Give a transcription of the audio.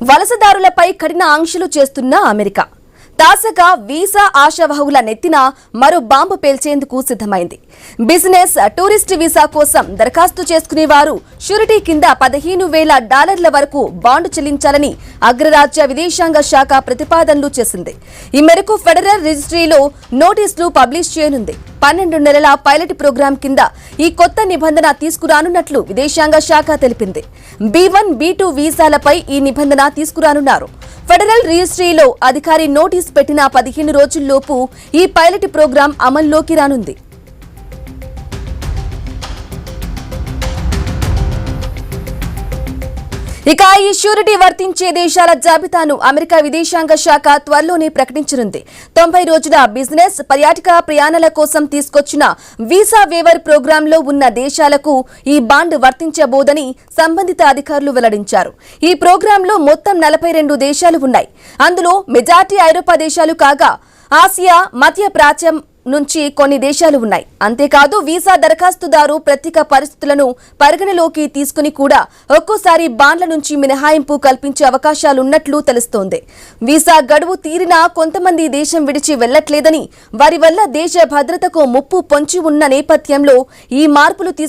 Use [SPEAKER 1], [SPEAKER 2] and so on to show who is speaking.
[SPEAKER 1] వలసదారులపై కఠిన ఆంక్షలు చేస్తున్న అమెరికా తాజాగా వీసా ఆశావహుల నెత్తిన మరో బాంబు పేల్చేందుకు సిద్ధమైంది. బిజినెస్, టూరిస్ట్ వీసా కోసం దరఖాస్తు చేసుకునే వారు షూరిటీ కింద $15,000 వరకు బాండ్ చెల్లించాలని అగ్రరాజ్య విదేశాంగ శాఖ ప్రతిపాదనలు చేసింది. ఈ మేరకు ఫెడరల్ రిజిస్ట్రీలో నోటీసులు పబ్లిష్ చేయనుంది. 12 నెలల పైలట్ ప్రోగ్రాం కింద ఈ కొత్త నిబంధన తీసుకురానున్నట్లు విదేశాంగ శాఖ తెలిపింది. B1, B2 వీసాలపై ఈ నిబంధన తీసుకురానున్నారు. ఫెడరల్ రిజిస్ట్రీలో అధికారి నోటీస్ పెట్టిన 15 రోజుల్లోపు ఈ పైలట్ ప్రోగ్రాం అమల్లోకి రానుంది. ఇక ఈ షూరిటీ వర్తించే దేశాల జాబితాను అమెరికా విదేశాంగ శాఖ త్వరలోనే ప్రకటించనుంది. 90 రోజుల బిజినెస్, పర్యాటక ప్రయాణాల కోసం తీసుకొచ్చిన వీసా వేవర్ ప్రోగ్రాంలో ఉన్న దేశాలకు ఈ బాండ్ వర్తించబోదని సంబంధిత అధికారులు వెల్లడించారు. ఈ ప్రోగ్రాంలో మొత్తం 42 దేశాలు ఉన్నాయి. అందులో మెజార్టీ ఐరోపా దేశాలు కాగా ఆసియా, మధ్య ప్రాచ్యం నుంచి కొన్ని దేశాలు ఉన్నాయి. అంతేకాదు వీసా దరఖాస్తుదారు ప్రత్యేక పరిస్థితులను పరిగణలోకి తీసుకుని కూడా ఒక్కోసారి బాండ్ల నుంచి మినహాయింపు కల్పించే అవకాశాలున్నట్లు తెలుస్తోంది. వీసా గడువు తీరినా కొంతమంది దేశం విడిచి వెళ్లట్లేదని, వారి వల్ల దేశ భద్రతకు ముప్పు పొంచి ఉన్న నేపథ్యంలో ఈ మార్పులు